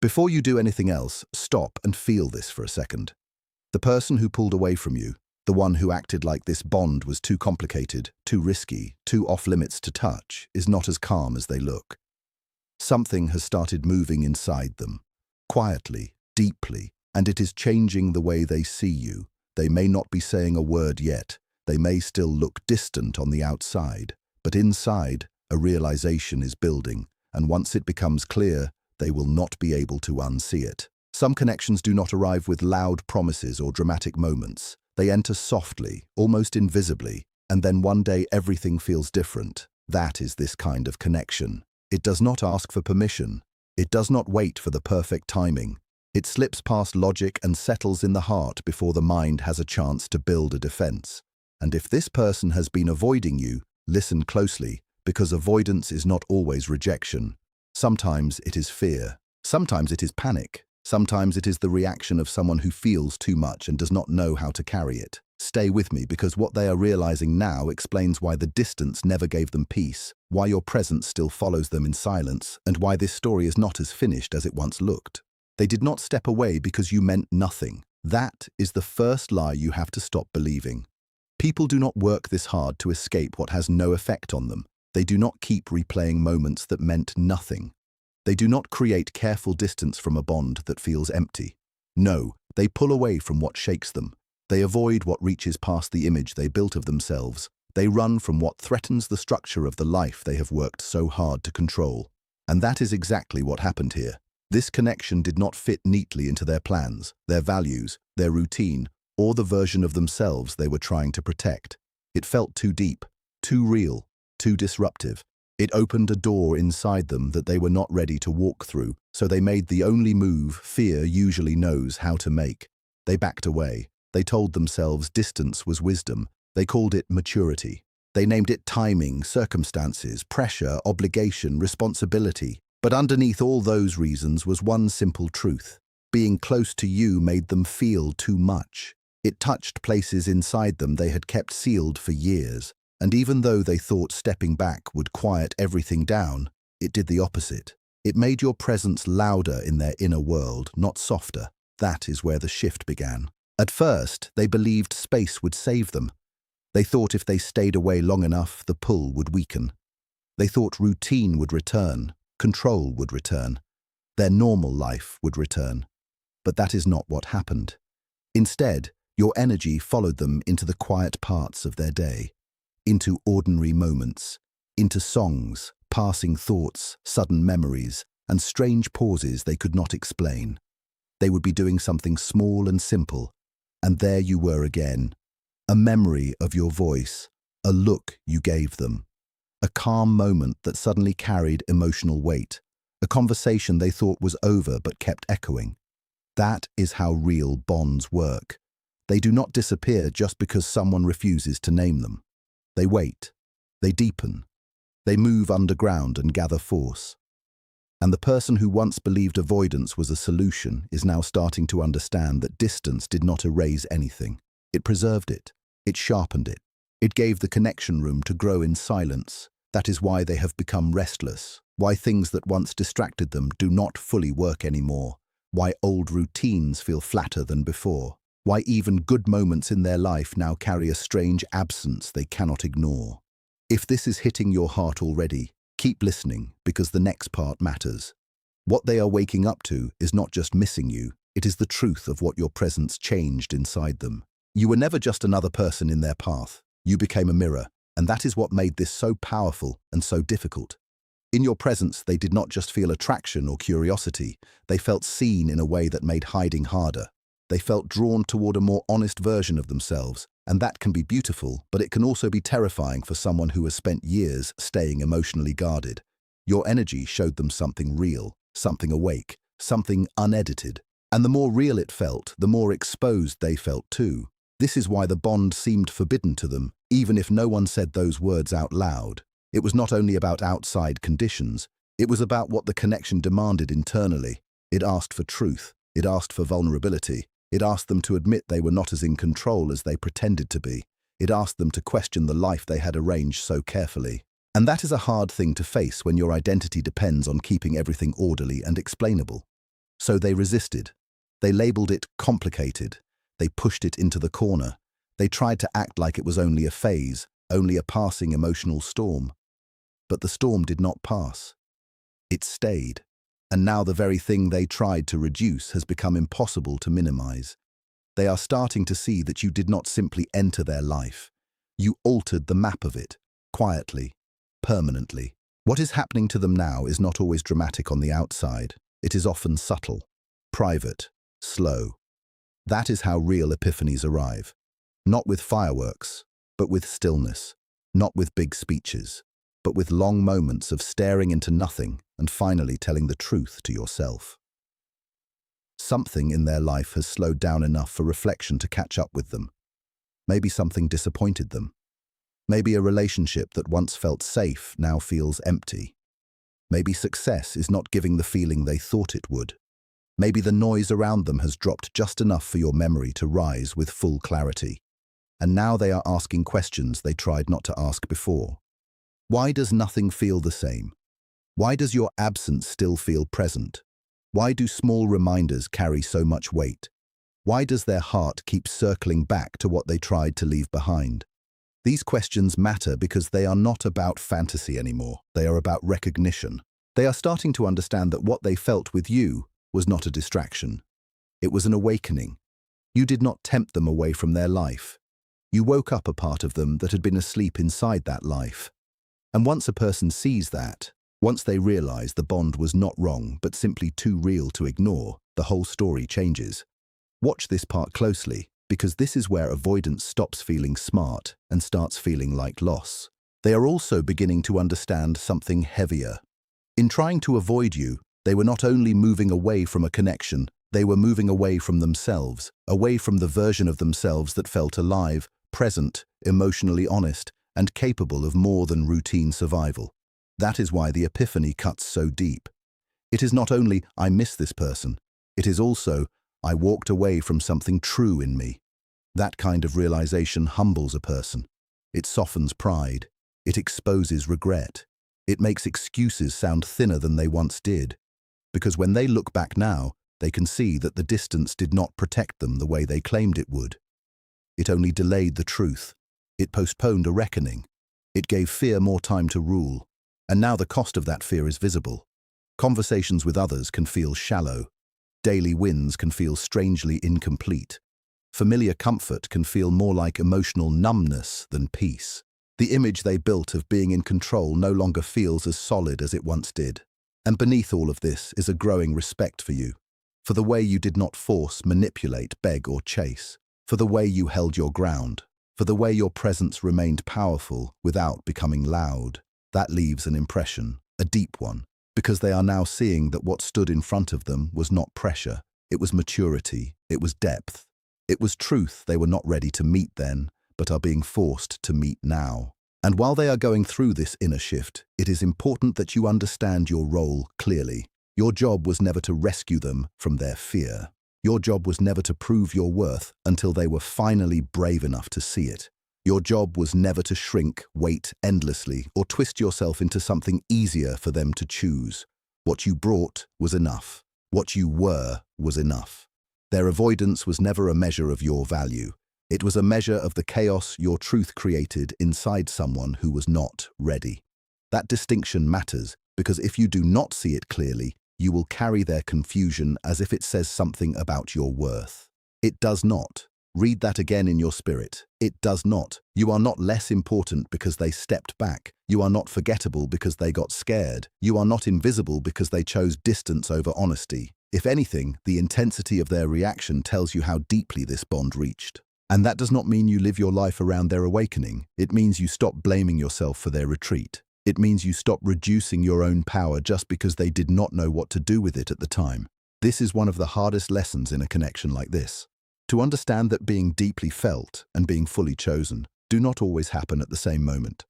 Before you do anything else, stop and feel this for a second. The person who pulled away from you, the one who acted like this bond was too complicated, too risky, too off-limits to touch, is not as calm as they look. Something has started moving inside them, quietly, deeply, and it is changing the way they see you. They may not be saying a word yet. They may still look distant on the outside, but inside, a realization is building, and once it becomes clear, they will not be able to unsee it. Some connections do not arrive with loud promises or dramatic moments. They enter softly, almost invisibly, and then one day everything feels different. That is this kind of connection. It does not ask for permission. It does not wait for the perfect timing. It slips past logic and settles in the heart before the mind has a chance to build a defense. And if this person has been avoiding you, listen closely, because avoidance is not always rejection. Sometimes it is fear. Sometimes it is panic. Sometimes it is the reaction of someone who feels too much and does not know how to carry it. Stay with me, because what they are realizing now explains why the distance never gave them peace, why your presence still follows them in silence, and why this story is not as finished as it once looked. They did not step away because you meant nothing. That is the first lie you have to stop believing. People do not work this hard to escape what has no effect on them. They do not keep replaying moments that meant nothing. They do not create careful distance from a bond that feels empty. No, they pull away from what shakes them. They avoid what reaches past the image they built of themselves. They run from what threatens the structure of the life they have worked so hard to control. And that is exactly what happened here. This connection did not fit neatly into their plans, their values, their routine, or the version of themselves they were trying to protect. It felt too deep, too real, too disruptive. It opened a door inside them that they were not ready to walk through, so they made the only move fear usually knows how to make. They backed away. They told themselves distance was wisdom. They called it maturity. They named it timing, circumstances, pressure, obligation, responsibility. But underneath all those reasons was one simple truth. Being close to you made them feel too much. It touched places inside them they had kept sealed for years. And even though they thought stepping back would quiet everything down, it did the opposite. It made your presence louder in their inner world, not softer. That is where the shift began. At first, they believed space would save them. They thought if they stayed away long enough, the pull would weaken. They thought routine would return, control would return, their normal life would return. But that is not what happened. Instead, your energy followed them into the quiet parts of their day. Into ordinary moments, into songs, passing thoughts, sudden memories, and strange pauses they could not explain. They would be doing something small and simple, and there you were again. A memory of your voice, a look you gave them, a calm moment that suddenly carried emotional weight, a conversation they thought was over but kept echoing. That is how real bonds work. They do not disappear just because someone refuses to name them. They wait, they deepen, they move underground and gather force. And the person who once believed avoidance was a solution is now starting to understand that distance did not erase anything. It preserved it, it sharpened it, it gave the connection room to grow in silence. That is why they have become restless, why things that once distracted them do not fully work anymore, why old routines feel flatter than before. Why even good moments in their life now carry a strange absence they cannot ignore. If this is hitting your heart already, keep listening, because the next part matters. What they are waking up to is not just missing you, it is the truth of what your presence changed inside them. You were never just another person in their path. You became a mirror, and that is what made this so powerful and so difficult. In your presence, they did not just feel attraction or curiosity, they felt seen in a way that made hiding harder. They felt drawn toward a more honest version of themselves, and that can be beautiful, but it can also be terrifying for someone who has spent years staying emotionally guarded. Your energy showed them something real, something awake, something unedited. And the more real it felt, the more exposed they felt too. This is why the bond seemed forbidden to them, even if no one said those words out loud. It was not only about outside conditions, it was about what the connection demanded internally. It asked for truth, it asked for vulnerability. It asked them to admit they were not as in control as they pretended to be. It asked them to question the life they had arranged so carefully. And that is a hard thing to face when your identity depends on keeping everything orderly and explainable. So they resisted. They labeled it complicated. They pushed it into the corner. They tried to act like it was only a phase, only a passing emotional storm. But the storm did not pass. It stayed. And now the very thing they tried to reduce has become impossible to minimize. They are starting to see that you did not simply enter their life. You altered the map of it, quietly, permanently. What is happening to them now is not always dramatic on the outside. It is often subtle, private, slow. That is how real epiphanies arrive. Not with fireworks, but with stillness. Not with big speeches, but with long moments of staring into nothing and finally telling the truth to yourself. Something in their life has slowed down enough for reflection to catch up with them. Maybe something disappointed them. Maybe a relationship that once felt safe now feels empty. Maybe success is not giving the feeling they thought it would. Maybe the noise around them has dropped just enough for your memory to rise with full clarity. And now they are asking questions they tried not to ask before. Why does nothing feel the same? Why does your absence still feel present? Why do small reminders carry so much weight? Why does their heart keep circling back to what they tried to leave behind? These questions matter because they are not about fantasy anymore. They are about recognition. They are starting to understand that what they felt with you was not a distraction. It was an awakening. You did not tempt them away from their life. You woke up a part of them that had been asleep inside that life. And once a person sees that, once they realize the bond was not wrong but simply too real to ignore, the whole story changes. Watch this part closely, because this is where avoidance stops feeling smart and starts feeling like loss. They are also beginning to understand something heavier. In trying to avoid you, they were not only moving away from a connection, they were moving away from themselves, away from the version of themselves that felt alive, present, emotionally honest, and capable of more than routine survival. That is why the epiphany cuts so deep. It is not only, I miss this person. It is also, I walked away from something true in me. That kind of realization humbles a person. It softens pride. It exposes regret. It makes excuses sound thinner than they once did. Because when they look back now, they can see that the distance did not protect them the way they claimed it would. It only delayed the truth. It postponed a reckoning. It gave fear more time to rule. And now the cost of that fear is visible. Conversations with others can feel shallow. Daily wins can feel strangely incomplete. Familiar comfort can feel more like emotional numbness than peace. The image they built of being in control no longer feels as solid as it once did. And beneath all of this is a growing respect for you, for the way you did not force, manipulate, beg, or chase, for the way you held your ground, for the way your presence remained powerful without becoming loud. That leaves an impression, a deep one, because they are now seeing that what stood in front of them was not pressure, it was maturity, it was depth. It was truth they were not ready to meet then, but are being forced to meet now. And while they are going through this inner shift, it is important that you understand your role clearly. Your job was never to rescue them from their fear. Your job was never to prove your worth until they were finally brave enough to see it. Your job was never to shrink, wait endlessly, or twist yourself into something easier for them to choose. What you brought was enough. What you were was enough. Their avoidance was never a measure of your value. It was a measure of the chaos your truth created inside someone who was not ready. That distinction matters because if you do not see it clearly, you will carry their confusion as if it says something about your worth. It does not. Read that again in your spirit. It does not. You are not less important because they stepped back. You are not forgettable because they got scared. You are not invisible because they chose distance over honesty. If anything, the intensity of their reaction tells you how deeply this bond reached. And that does not mean you live your life around their awakening. It means you stop blaming yourself for their retreat. It means you stop reducing your own power just because they did not know what to do with it at the time. This is one of the hardest lessons in a connection like this. To understand that being deeply felt and being fully chosen do not always happen at the same moment.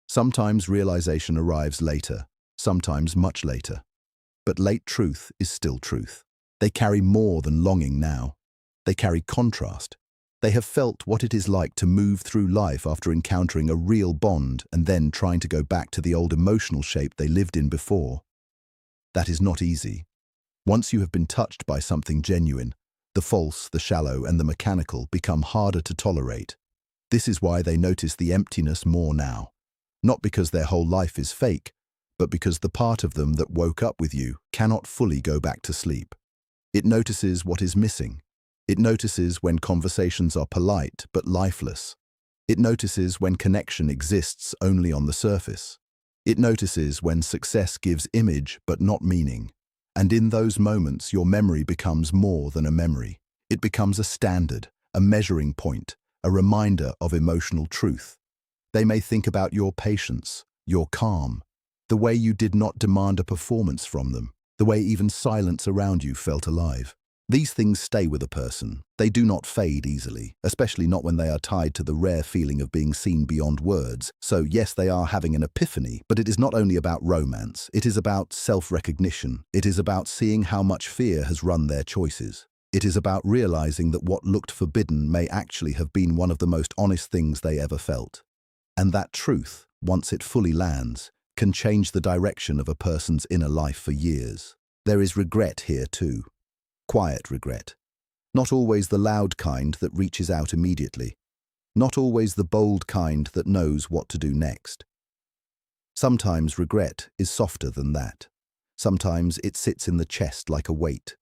Sometimes realization arrives later, sometimes much later. But late truth is still truth. They carry more than longing now. They carry contrast. They have felt what it is like to move through life after encountering a real bond and then trying to go back to the old emotional shape they lived in before. That is not easy. Once you have been touched by something genuine, the false, the shallow, and the mechanical become harder to tolerate. This is why they notice the emptiness more now. Not because their whole life is fake, but because the part of them that woke up with you cannot fully go back to sleep. It notices what is missing. It notices when conversations are polite but lifeless. It notices when connection exists only on the surface. It notices when success gives image but not meaning. And in those moments, your memory becomes more than a memory. It becomes a standard, a measuring point, a reminder of emotional truth. They may think about your patience, your calm, the way you did not demand a performance from them, the way even silence around you felt alive. These things stay with a person. They do not fade easily, especially not when they are tied to the rare feeling of being seen beyond words. So yes, they are having an epiphany, but it is not only about romance. It is about self-recognition. It is about seeing how much fear has run their choices. It is about realizing that what looked forbidden may actually have been one of the most honest things they ever felt. And that truth, once it fully lands, can change the direction of a person's inner life for years. There is regret here too. Quiet regret. Not always the loud kind that reaches out immediately. Not always the bold kind that knows what to do next. Sometimes regret is softer than that. Sometimes it sits in the chest like a weight.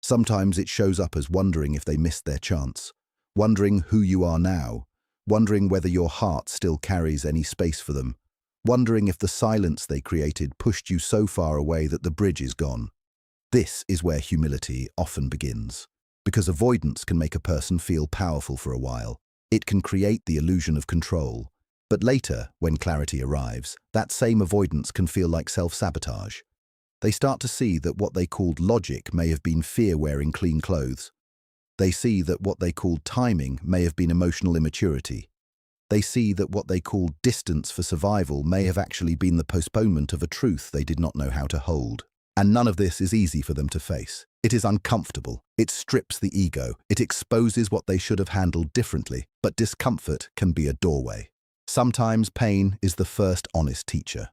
Sometimes it shows up as wondering if they missed their chance, wondering who you are now, wondering whether your heart still carries any space for them, wondering if the silence they created pushed you so far away that the bridge is gone. This is where humility often begins, because avoidance can make a person feel powerful for a while. It can create the illusion of control. But later, when clarity arrives, that same avoidance can feel like self-sabotage. They start to see that what they called logic may have been fear wearing clean clothes. They see that what they called timing may have been emotional immaturity. They see that what they called distance for survival may have actually been the postponement of a truth they did not know how to hold. And none of this is easy for them to face. It is uncomfortable. It strips the ego. It exposes what they should have handled differently. But discomfort can be a doorway. Sometimes pain is the first honest teacher.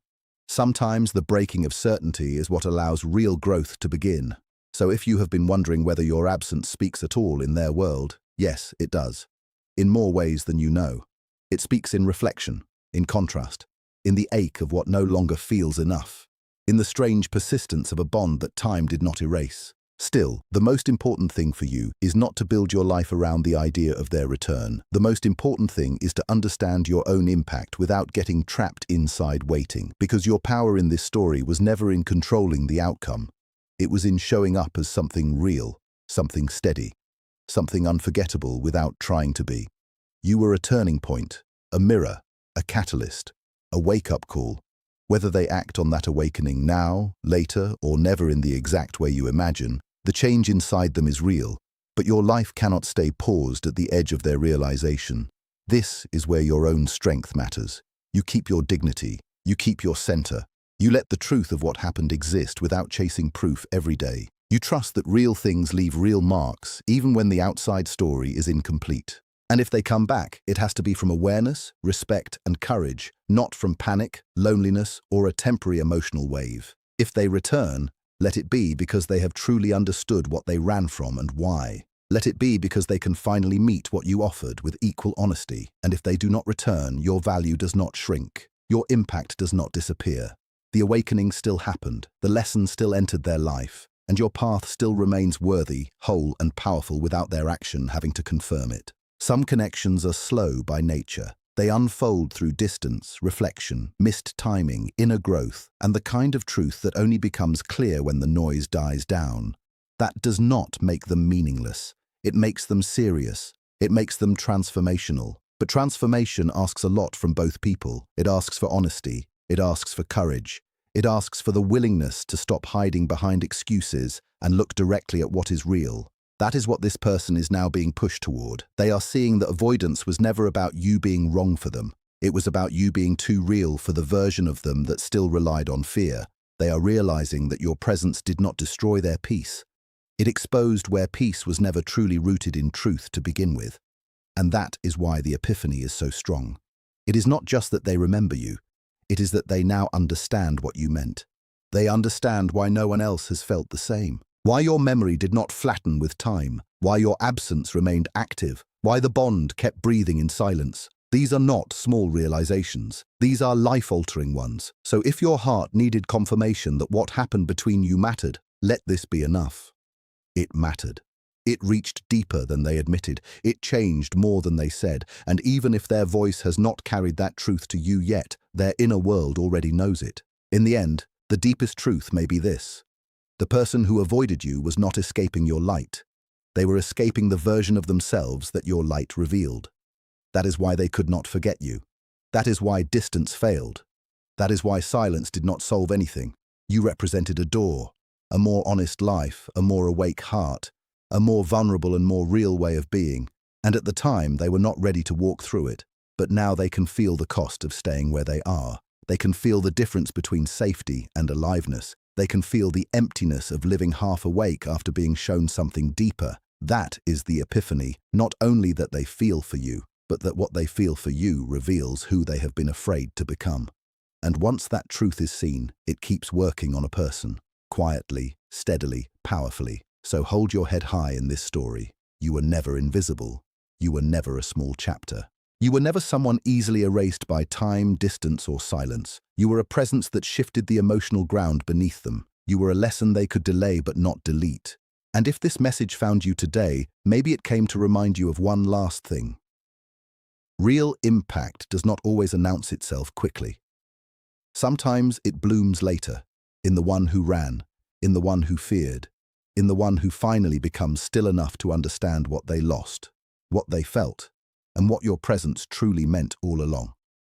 Sometimes the breaking of certainty is what allows real growth to begin. So if you have been wondering whether your absence speaks at all in their world, yes, it does. In more ways than you know. It speaks in reflection, in contrast, in the ache of what no longer feels enough, in the strange persistence of a bond that time did not erase. Still, the most important thing for you is not to build your life around the idea of their return. The most important thing is to understand your own impact without getting trapped inside waiting, because your power in this story was never in controlling the outcome. It was in showing up as something real, something steady, something unforgettable without trying to be. You were a turning point, a mirror, a catalyst, a wake-up call. Whether they act on that awakening now, later, or never in the exact way you imagine, the change inside them is real, but your life cannot stay paused at the edge of their realization. This is where your own strength matters. You keep your dignity, you keep your center. You let the truth of what happened exist without chasing proof every day. You trust that real things leave real marks, even when the outside story is incomplete. And if they come back, it has to be from awareness, respect, and courage, not from panic, loneliness, or a temporary emotional wave. If they return, let it be because they have truly understood what they ran from and why. Let it be because they can finally meet what you offered with equal honesty. And if they do not return, your value does not shrink. Your impact does not disappear. The awakening still happened, the lesson still entered their life, and your path still remains worthy, whole, and powerful without their action having to confirm it. Some connections are slow by nature. They unfold through distance, reflection, missed timing, inner growth, and the kind of truth that only becomes clear when the noise dies down. That does not make them meaningless. It makes them serious. It makes them transformational. But transformation asks a lot from both people. It asks for honesty. It asks for courage. It asks for the willingness to stop hiding behind excuses and look directly at what is real. That is what this person is now being pushed toward. They are seeing that avoidance was never about you being wrong for them. It was about you being too real for the version of them that still relied on fear. They are realizing that your presence did not destroy their peace. It exposed where peace was never truly rooted in truth to begin with. And that is why the epiphany is so strong. It is not just that they remember you. It is that they now understand what you meant. They understand why no one else has felt the same. Why your memory did not flatten with time, why your absence remained active, why the bond kept breathing in silence. These are not small realizations. These are life-altering ones. So if your heart needed confirmation that what happened between you mattered, let this be enough. It mattered. It reached deeper than they admitted. It changed more than they said. And even if their voice has not carried that truth to you yet, their inner world already knows it. In the end, the deepest truth may be this. The person who avoided you was not escaping your light. They were escaping the version of themselves that your light revealed. That is why they could not forget you. That is why distance failed. That is why silence did not solve anything. You represented a door, a more honest life, a more awake heart, a more vulnerable and more real way of being. And at the time, they were not ready to walk through it. But now they can feel the cost of staying where they are. They can feel the difference between safety and aliveness. They can feel the emptiness of living half awake after being shown something deeper. That is the epiphany, not only that they feel for you, but that what they feel for you reveals who they have been afraid to become. And once that truth is seen, it keeps working on a person, quietly, steadily, powerfully. So hold your head high in this story. You were never invisible. You were never a small chapter. You were never someone easily erased by time, distance, or silence. You were a presence that shifted the emotional ground beneath them. You were a lesson they could delay but not delete. And if this message found you today, maybe it came to remind you of one last thing. Real impact does not always announce itself quickly. Sometimes it blooms later, in the one who ran, in the one who feared, in the one who finally becomes still enough to understand what they lost, what they felt, and what your presence truly meant all along.